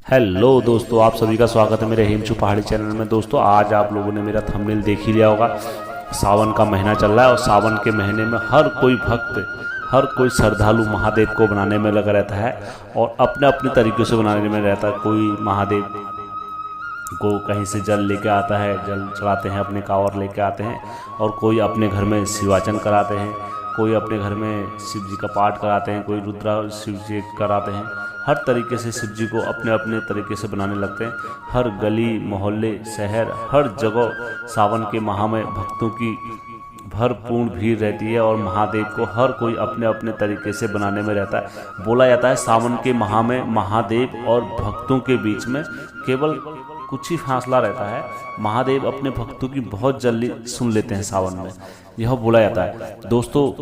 Hello दोस्तों, आप सभी का स्वागत है मेरे हेमचू पहाड़ी चैनल में। दोस्तों आज आप लोगों ने मेरा थंबनेल देख ही लिया होगा। सावन का महीना चल रहा है और सावन के महीने में हर कोई भक्त, हर कोई श्रद्धालु महादेव को बनाने में लगा रहता है और अपने अपने तरीके से बनाने में रहता है। कोई महादेव को कहीं से जल लेके आता है, जल चढ़ाते हैं, अपने कांवर लेके आते हैं, और कोई अपने घर में शिवार्चन कराते हैं, कोई अपने घर में शिव जी का पाठ कराते हैं, कोई रुद्रा शिव जी कराते हैं। हर तरीके से शिव जी को अपने अपने तरीके से बनाने लगते हैं। हर गली मोहल्ले शहर हर जगह सावन के माह में भक्तों की भरपूर भीड़ रहती है और महादेव को हर कोई अपने अपने तरीके से बनाने में रहता है। बोला जाता है सावन के माह में महादेव और भक्तों के बीच में केवल कुछ ही फासला रहता है। महादेव अपने भक्तों की बहुत जल्दी सुन लेते हैं सावन में, यह बोला जाता है। दोस्तों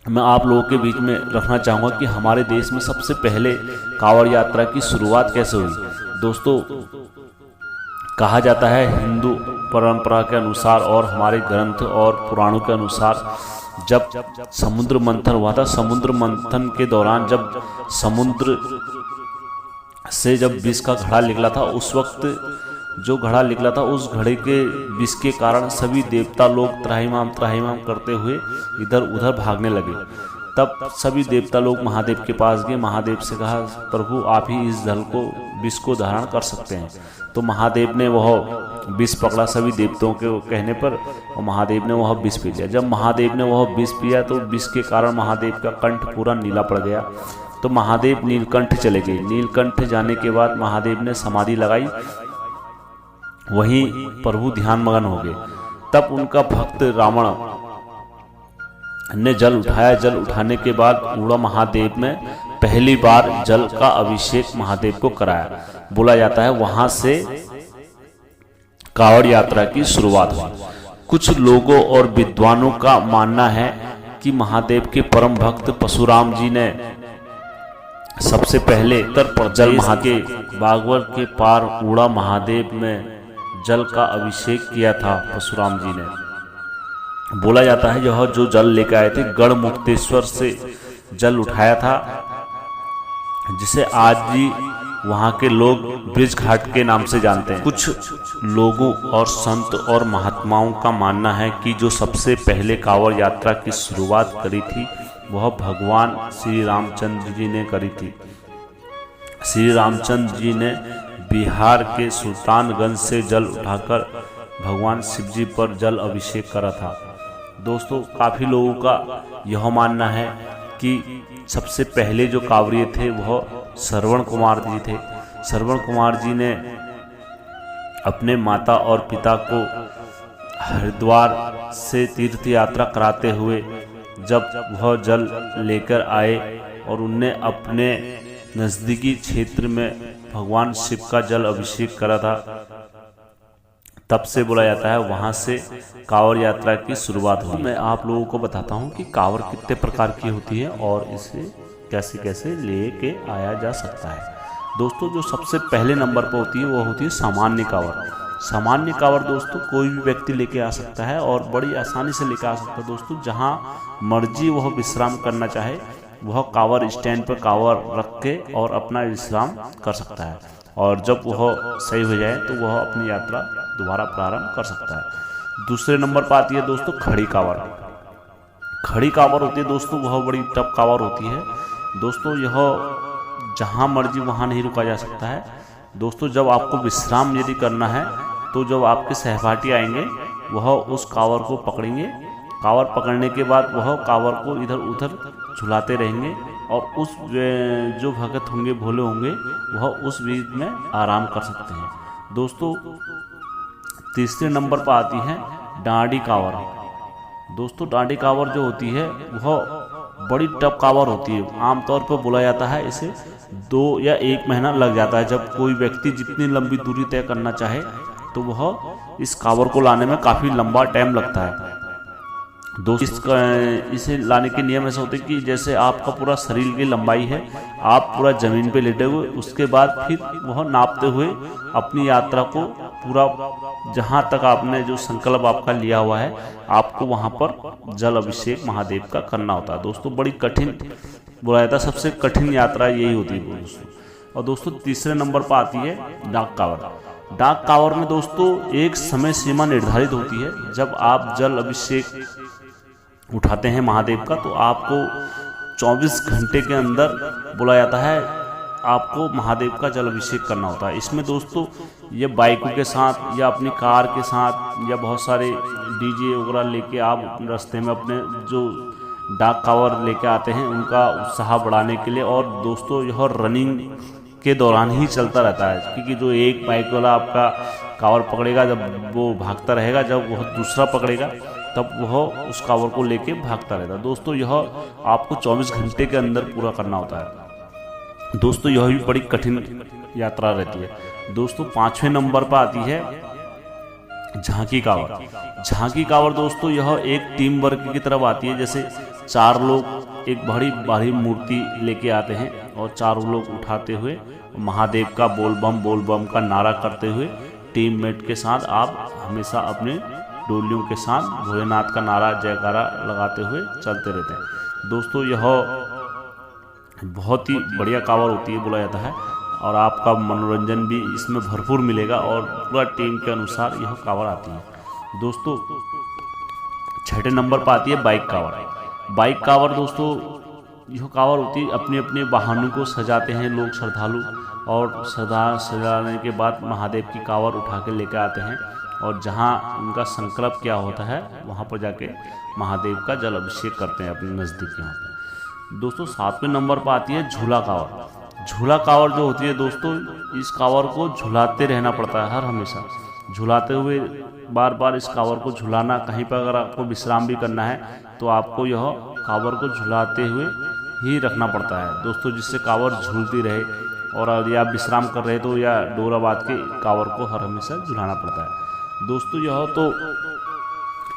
मैं आप लोगों के बीच में रखना चाहूँगा कि हमारे देश में सबसे पहले कांवड़ यात्रा की शुरुआत कैसे हुई। दोस्तों कहा जाता है हिंदू परंपरा के अनुसार और हमारे ग्रंथ और पुराणों के अनुसार, जब समुद्र मंथन हुआ था, समुद्र मंथन के दौरान जब समुद्र से जब विष का घड़ा निकला था, उस वक्त जो घड़ा निकला था उस घड़े के विष के कारण सभी देवता लोग त्राहिमाम करते हुए इधर उधर भागने लगे। तब सभी देवता लोग महादेव के पास गए, महादेव से कहा प्रभु आप ही इस जल को विष को धारण कर सकते हैं। तो महादेव ने वह विष पकड़ा सभी देवताओं के कहने पर, और महादेव ने वह विष पी लिया। जब महादेव ने वह विष पिया तो विष के कारण महादेव का कंठ पूरा नीला पड़ गया। तो महादेव नीलकंठ चले गए। नीलकंठ जाने के बाद महादेव ने समाधि लगाई, वहीं प्रभु ध्यान मगन हो गए। तब उनका भक्त रावण ने जल उठाया। जल उठाने के बाद उड़ा महादेव में पहली बार जल का अभिषेक महादेव को कराया। बोला जाता है वहां से कांवड़ यात्रा की शुरुआत हुई। कुछ लोगों और विद्वानों का मानना है कि महादेव के परम भक्त परशुराम जी ने सबसे पहले उत्तर प्रदेश के बागवत के पार उड़ा महादेव में जल का अभिषेक किया था परशुराम जी ने। बोला जाता है यह जो जल लेकर आए थे गढ़मुक्तेश्वर से जल उठाया था, जिसे आज भी वहां के लोग ब्रिज घाट के नाम से जानते हैं। कुछ लोगों और संत और महात्माओं का मानना है कि जो सबसे पहले कांवड़ यात्रा की शुरुआत करी थी वह भगवान श्री रामचंद्र जी ने करी थी। श्री रामचंद्र जी ने बिहार के सुल्तानगंज से जल उठाकर भगवान शिव जी पर जल अभिषेक करा था। दोस्तों काफ़ी लोगों का यह मानना है कि सबसे पहले जो कांवड़िए थे वह श्रवण कुमार जी थे। श्रवण कुमार जी ने अपने माता और पिता को हरिद्वार से तीर्थ यात्रा कराते हुए जब वह जल लेकर आए और उनने अपने नज़दीकी क्षेत्र में भगवान शिव का जल अभिषेक करा था, तब से बोला जाता है वहां से कांवड़ यात्रा की शुरुआत हुई। मैं आप लोगों को बताता हूं कि कांवड़ कितने प्रकार की होती है और इसे कैसे कैसे लेके आया जा सकता है। दोस्तों जो सबसे पहले नंबर पर होती है वो होती है सामान्य कांवड़। सामान्य कांवड़ दोस्तों कोई भी व्यक्ति लेके आ सकता है और बड़ी आसानी से लेके आ सकता है। दोस्तों जहां मर्जी वह विश्राम करना चाहे वह कांवड़ स्टैंड पर कांवड़ रख के और अपना विश्राम कर सकता है, और जब वह सही हो जाए तो वह अपनी यात्रा दोबारा प्रारंभ कर सकता है। दूसरे नंबर पर आती है दोस्तों खड़ी कांवड़। खड़ी कांवड़ होती है दोस्तों वह बड़ी टफ कांवड़ होती है। दोस्तों यह जहाँ मर्जी वहाँ नहीं रुका जा सकता है। दोस्तों जब आपको विश्राम यदि करना है तो जब आपके सहपाठी आएंगे वह उस कांवड़ को पकड़ेंगे। कांवड़ पकड़ने के बाद वह कांवड़ को इधर उधर झुलाते रहेंगे और उस जो भगत होंगे भोले होंगे वह उस बीच में आराम कर सकते हैं। दोस्तों तीसरे नंबर पर आती है डांडी कांवड़। दोस्तों डांडी कांवड़ जो होती है वह बड़ी टफ कांवड़ होती है। आमतौर पर बोला जाता है इसे 2 या 1 महीना लग जाता है। जब कोई व्यक्ति जितनी लंबी दूरी तय करना चाहे तो वह इस कांवड़ को लाने में काफ़ी लंबा टाइम लगता है। दोस्तों इसे लाने के नियम ऐसे होते हैं कि जैसे आपका पूरा शरीर की लंबाई है, आप पूरा जमीन पे लेटे हुए, उसके बाद फिर वह नापते हुए अपनी यात्रा को पूरा जहाँ तक आपने जो संकल्प आपका लिया हुआ है आपको वहाँ पर जल अभिषेक महादेव का करना होता है। दोस्तों बड़ी कठिन बोला जाता है, सबसे कठिन यात्रा यही होती है दोस्तों। और दोस्तों तीसरे नंबर पर आती है डाक कांवर। डाक कांवर में दोस्तों एक समय सीमा निर्धारित होती है। जब आप जल अभिषेक उठाते हैं महादेव का, तो आपको 24 घंटे के अंदर बोला जाता है आपको महादेव का जल अभिषेक करना होता है। इसमें दोस्तों ये बाइकों के साथ या अपनी कार के साथ या बहुत सारे डीजे वगैरह लेके आप रास्ते में अपने जो डाक कांवर लेके आते हैं उनका उत्साह बढ़ाने के लिए, और दोस्तों यह रनिंग के दौरान ही चलता रहता है, क्योंकि जो एक बाइक वाला आपका कांवर पकड़ेगा जब वो भागता रहेगा, जब वह दूसरा पकड़ेगा तब वह उस कांवर को लेके भागता रहता है। दोस्तों यह आपको 24 घंटे के अंदर पूरा करना होता है। दोस्तों यह भी बड़ी कठिन यात्रा रहती है। दोस्तों 5वें नंबर पर आती है झांकी कांवर। झांकी कांवर दोस्तों यह एक टीम वर्क की तरफ आती है। जैसे 4 लोग एक बड़ी भारी मूर्ति लेके आते हैं और 4 लोग उठाते हुए महादेव का बोल बम का नारा करते हुए टीममेट के साथ आप हमेशा अपने डोलियों के साथ भोलेनाथ का नारा जयकारा लगाते हुए चलते रहते हैं। दोस्तों यह बहुत ही बढ़िया कांवर होती है बोला जाता है, और आपका मनोरंजन भी इसमें भरपूर मिलेगा और पूरा टीम के अनुसार यह कांवर आती है। दोस्तों 6ठे नंबर पर आती है बाइक कांवर। बाइक कांवर दोस्तों यह कांवर होती है, अपने अपने वाहनों को सजाते हैं लोग श्रद्धालु, और सजाने के बाद महादेव की कांवर उठा के लेकर आते हैं, और जहां उनका संकल्प क्या होता है वहां पर जाके महादेव का जल अभिषेक करते हैं अपने नज़दीक यहाँ पर। दोस्तों 7वें नंबर पर आती है झूला कांवर। झूला कांवर जो होती है दोस्तों, इस कांवर को झुलाते रहना पड़ता है, हर हमेशा झुलाते हुए बार बार इस कांवर को झुलाना। कहीं पर अगर आपको विश्राम भी करना है तो आपको यह कांवर को झुलाते हुए ही रखना पड़ता है दोस्तों, जिससे कांवर झूलती रहे, और यदि आप विश्राम कर रहे तो या डोरा बांध के कांवर को हर हमेशा झुलाना पड़ता है। दोस्तों यह तो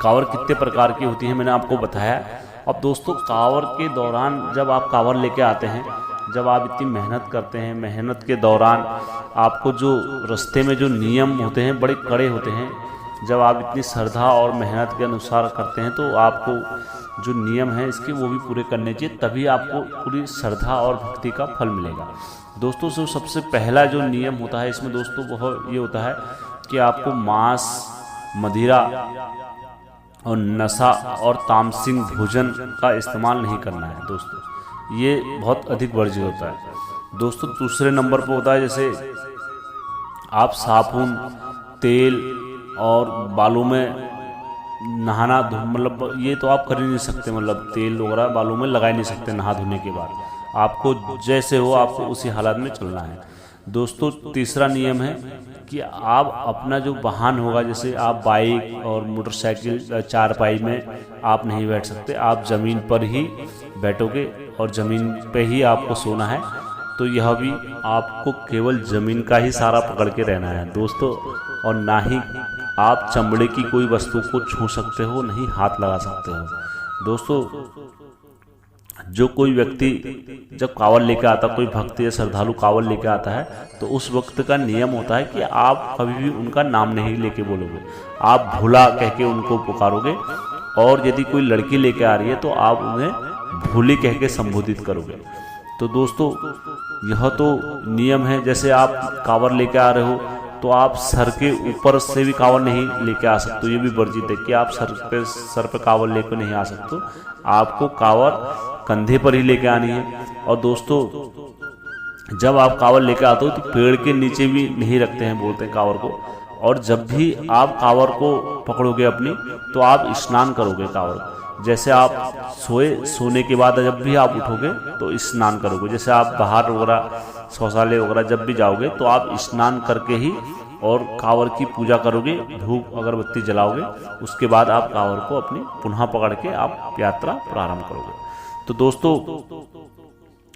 कांवर कितने प्रकार की होती है मैंने आपको बताया। अब दोस्तों कांवर के दौरान जब आप कांवर लेके आते हैं, जब आप इतनी मेहनत करते हैं, मेहनत के दौरान आपको जो रास्ते में जो नियम होते हैं बड़े कड़े होते हैं। जब आप इतनी श्रद्धा और मेहनत के अनुसार करते हैं तो आपको जो नियम है इसके वो भी पूरे करने चाहिए, तभी आपको पूरी श्रद्धा और भक्ति का फल मिलेगा। दोस्तों जो सबसे पहला जो नियम होता है इसमें दोस्तों वह ये होता है कि आपको मांस, मदिरा और नशा और तामसिक भोजन का इस्तेमाल नहीं करना है दोस्तों, ये बहुत अधिक वर्जित होता है। दोस्तों दूसरे नंबर पर होता है जैसे आप साबुन, तेल और बालों में नहाना, मतलब ये तो आप कर ही नहीं सकते, मतलब तेल वगैरह बालों में लगा ही नहीं सकते नहा धोने के बाद। आपको जैसे हो आपको उसी हालत में चलना है। दोस्तों तीसरा नियम है कि आप अपना जो वाहन होगा, जैसे आप बाइक और मोटरसाइकिल चारपाई में आप नहीं बैठ सकते, आप ज़मीन पर ही बैठोगे और ज़मीन पे ही आपको सोना है। तो यह भी आपको केवल ज़मीन का ही सहारा पकड़ के रहना है दोस्तों, और ना ही आप चमड़े की कोई वस्तु को छू सकते हो, नहीं हाथ लगा सकते हो। दोस्तों जो कोई व्यक्ति जब कांवर लेकर आता, कोई भक्त या श्रद्धालु कांवर लेकर आता है, तो उस वक्त का नियम होता है कि आप कभी भी उनका नाम नहीं लेके बोलोगे, आप भोला कह के उनको पुकारोगे, और यदि कोई लड़की लेके आ रही है तो आप उन्हें भोली कह के संबोधित करोगे। तो दोस्तों यह तो नियम है। जैसे आप कांवर लेके आ रहे हो तो आप सर के ऊपर से भी कांवर नहीं लेके आ सकते, ये भी वर्जित है कि आप सर पे कांवर लेकर नहीं आ सकते, आपको कांवर कंधे पर ही लेके आनी है। और दोस्तों जब आप कांवर लेके आते हो तो पेड़ के नीचे भी नहीं रखते हैं बोलते हैं कांवर को, और जब भी आप कांवर को पकड़ोगे अपनी तो आप स्नान करोगे कांवर। जैसे आप सोने के बाद जब भी आप उठोगे तो स्नान करोगे, जैसे आप बाहर वगैरह शौचालय वगैरह जब भी जाओगे तो आप स्नान करके ही और कांवर की पूजा करोगे, धूप अगरबत्ती जलाओगे, उसके बाद आप कांवर को अपनी पुनः पकड़ के आप यात्रा प्रारंभ करोगे। तो दोस्तों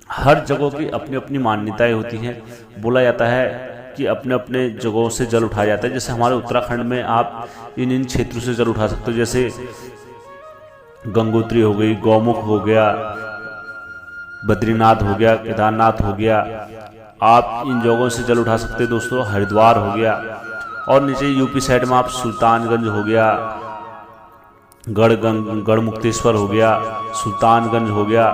हर जगह की अपनी अपनी मान्यताएं होती हैं। बोला जाता है कि अपने अपने जगहों से जल उठाया जाता है। जैसे हमारे उत्तराखंड में आप इन क्षेत्रों से जल उठा सकते हो, जैसे गंगोत्री हो गई, गौमुख हो गया, बद्रीनाथ हो गया, केदारनाथ हो गया, आप इन जगहों से जल उठा सकते हैं दोस्तों। हरिद्वार हो गया, और नीचे यूपी साइड में आप सुल्तानगंज हो गया, गढ़मुक्तेश्वर हो गया, सुल्तानगंज हो गया,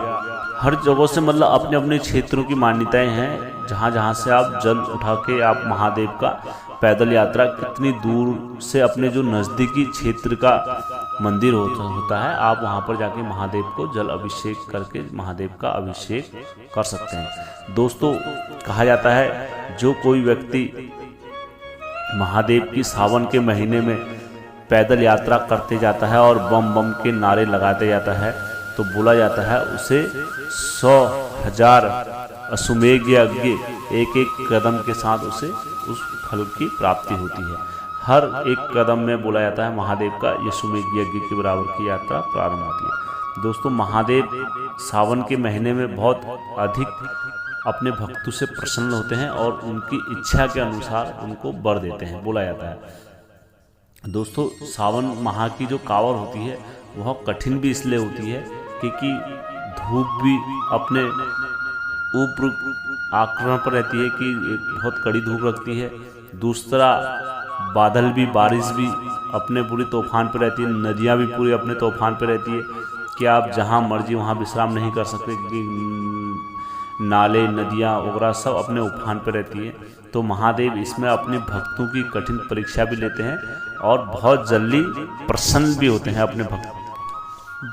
हर जगह से मतलब अपने अपने क्षेत्रों की मान्यताएं हैं, जहाँ जहाँ से आप जल उठा के आप महादेव का पैदल यात्रा कितनी दूर से अपने जो नज़दीकी क्षेत्र का मंदिर होता है, आप वहाँ पर जाके महादेव को जल अभिषेक करके महादेव का अभिषेक कर सकते हैं। दोस्तों कहा जाता है जो कोई व्यक्ति महादेव की सावन के महीने में पैदल यात्रा करते जाता है और बम बम के नारे लगाते जाता है, तो बोला जाता है उसे 100,000 अश्वमेघ यज्ञ एक एक कदम के साथ उसे उस फल की प्राप्ति होती है। हर एक कदम में बोला जाता है महादेव का अश्वमेघ यज्ञ के बराबर की यात्रा प्रारंभ होती है। दोस्तों महादेव सावन के महीने में बहुत अधिक अपने भक्तों से प्रसन्न होते हैं और उनकी इच्छा के अनुसार उनको वर देते हैं, बोला जाता है। दोस्तों सावन माह की जो कांवर होती है वह कठिन भी इसलिए होती है क्योंकि धूप भी अपने ऊपर आक्रमण पर रहती है कि बहुत कड़ी धूप रखती है। दूसरा बादल भी, बारिश भी अपने पूरी तूफान पर रहती है। नदियाँ भी पूरी अपने तूफान पर रहती है कि आप जहाँ मर्जी वहाँ विश्राम नहीं कर सकते, क्योंकि नाले नदियाँ वगैरह सब अपने उफान पर रहती है। तो महादेव इसमें अपने भक्तों की कठिन परीक्षा भी लेते हैं और बहुत जल्दी प्रसन्न भी होते हैं अपने भक्त।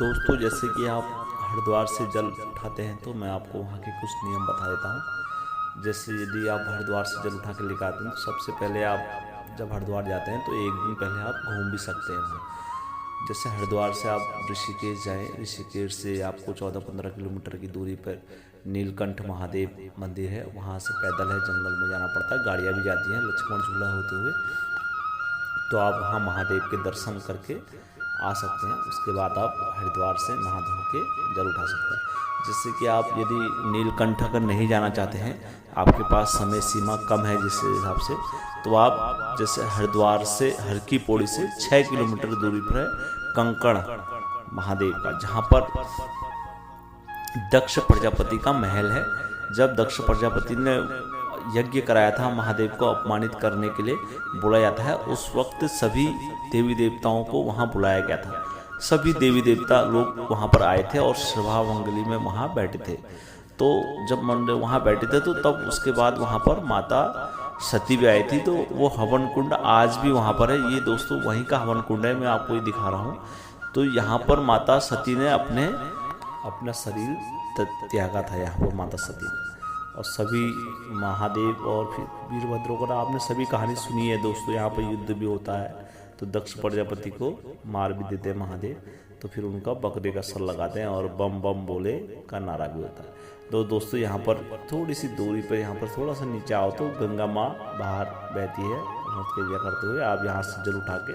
दोस्तों जैसे कि आप हरिद्वार से जल उठाते हैं तो मैं आपको वहाँ के कुछ नियम बता देता हूँ। जैसे यदि आप हरिद्वार से जल उठा के लेकर आते हैं तो सबसे पहले आप जब हरिद्वार जाते हैं तो एक दिन पहले आप घूम भी सकते हैं वहाँ। जैसे हरिद्वार से आप ऋषिकेश जाएँ, ऋषिकेश से आपको 14-15 किलोमीटर की दूरी पर नीलकंठ महादेव मंदिर है, वहाँ से पैदल है जंगल में जाना पड़ता है, गाड़ियाँ भी जाती हैं लक्ष्मण झूला होते हुए। तो आप वहाँ महादेव के दर्शन करके आ सकते हैं। उसके बाद आप हरिद्वार से नहा धो के जल उठा सकते हैं। जिससे कि आप यदि नीलकंठ अगर नहीं जाना चाहते हैं, आपके पास समय सीमा कम है जिस हिसाब से, तो आप जैसे हरिद्वार से हर की पौड़ी से 6 किलोमीटर दूरी पर है कंकड़ महादेव का, जहाँ पर दक्ष प्रजापति का महल है। जब दक्ष प्रजापति ने यज्ञ कराया था महादेव को अपमानित करने के लिए, बोला जाता है उस वक्त सभी देवी देवताओं को वहाँ बुलाया गया था। सभी देवी देवता लोग वहाँ पर आए थे और सभा मंगली में वहाँ बैठे थे। तो जब मंडल वहाँ बैठे थे तो तब उसके बाद वहाँ पर माता सती भी आई थी। तो वो हवन कुंड आज भी वहाँ पर है। ये दोस्तों वहीं का हवन कुंड है, मैं आपको ये दिखा रहा हूँ। तो यहाँ पर माता सती ने अपना शरीर त्यागा था यहाँ पर माता सती ने। और सभी महादेव और फिर वीरभद्र को आपने सभी कहानी सुनी है दोस्तों। यहाँ पर युद्ध भी होता है तो दक्ष प्रजापति को मार भी देते हैं महादेव। तो फिर उनका बकरे का सर लगाते हैं और बम बम बोले का नारा भी होता है। तो दोस्तों यहाँ पर थोड़ी सी दूरी पर, यहाँ पर थोड़ा सा नीचे आओ तो गंगा माँ बाहर बहती है। नृत्य करते हुए आप यहाँ से जल उठा के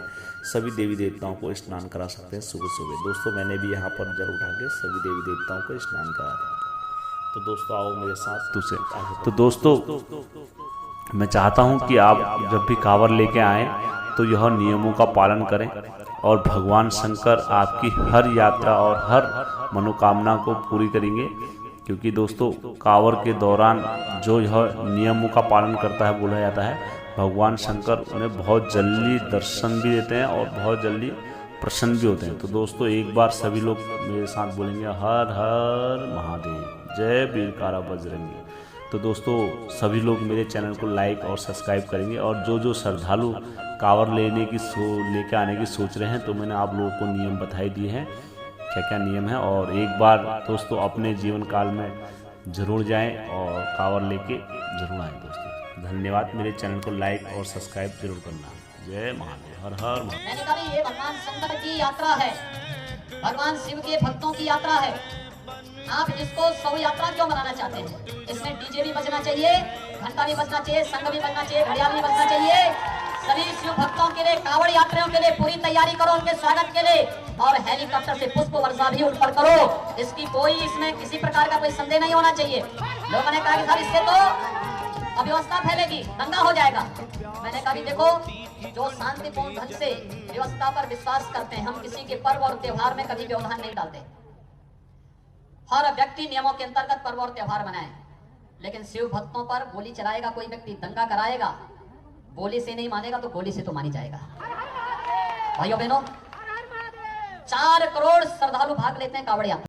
सभी देवी देवताओं को स्नान करा सकते हैं सुबह सुबह। दोस्तों मैंने भी यहाँ पर जल उठा के सभी देवी देवताओं को स्नान कराया। तो दोस्तों आओ मेरे साथ तुझसे। तो दोस्तों मैं चाहता हूँ कि आप जब भी कांवर लेके आएँ तो यह नियमों का पालन करें और भगवान शंकर आपकी हर यात्रा और हर मनोकामना को पूरी करेंगे। क्योंकि दोस्तों कांवर के दौरान जो यह नियमों का पालन करता है, बोला जाता है भगवान शंकर उन्हें बहुत जल्दी दर्शन भी देते हैं और बहुत जल्दी प्रसन्न भी होते हैं। तो दोस्तों एक बार सभी लोग मेरे साथ बोलेंगे हर हर महादेव, जय वीरकारा बजरंगी। तो दोस्तों सभी लोग मेरे चैनल को लाइक और सब्सक्राइब करेंगे। और जो श्रद्धालु कांवर लेके आने की सोच रहे हैं, तो मैंने आप लोगों को नियम बताई दिए हैं क्या क्या नियम है। और एक बार दोस्तों अपने जीवन काल में जरूर जाएं और कांवर लेके जरूर आएँ दोस्तों। धन्यवाद। मेरे चैनल को लाइक और सब्सक्राइब जरूर करना। जय महादेव, हर हर महादेव। मैंने कहा ये भगवान शंकर की यात्रा है, भगवान शिव के भक्तों की यात्रा है। आप इसको शव यात्रा क्यों बनाना चाहते हैं? इसमें डीजे भी बजना चाहिए, घंटा भी बजना चाहिए, संग भी बजना चाहिए, घड़ियाल भी बजना चाहिए। सभी शिव भक्तों के लिए, कांवड़ यात्रियों के लिए पूरी तैयारी करो उनके स्वागत के लिए। और हेलीकॉप्टर से पुष्प वर्षा भी उन पर करो। इसकी कोई इसमें किसी प्रकार का कोई संदेह नहीं होना चाहिए। लोगों ने कहा कि साहब इससे तो अव्यवस्था फैलेगी, दंगा हो जाएगा। मैंने कहा देखो, जो शांतिपूर्ण ढंग से व्यवस्था पर विश्वास करते हैं, हम किसी के पर्व और त्योहार में कभी व्यवधान नहीं डालते। हर व्यक्ति नियमों के अंतर्गत पर्व और त्योहार मनाए। लेकिन शिव भक्तों पर गोली चलाएगा कोई व्यक्ति, दंगा कराएगा, गोली से नहीं मानेगा तो गोली से तो मानी जाएगा। भाइयों बहनों, 4 करोड़ श्रद्धालु भाग लेते हैं कांवड़ यात्रा।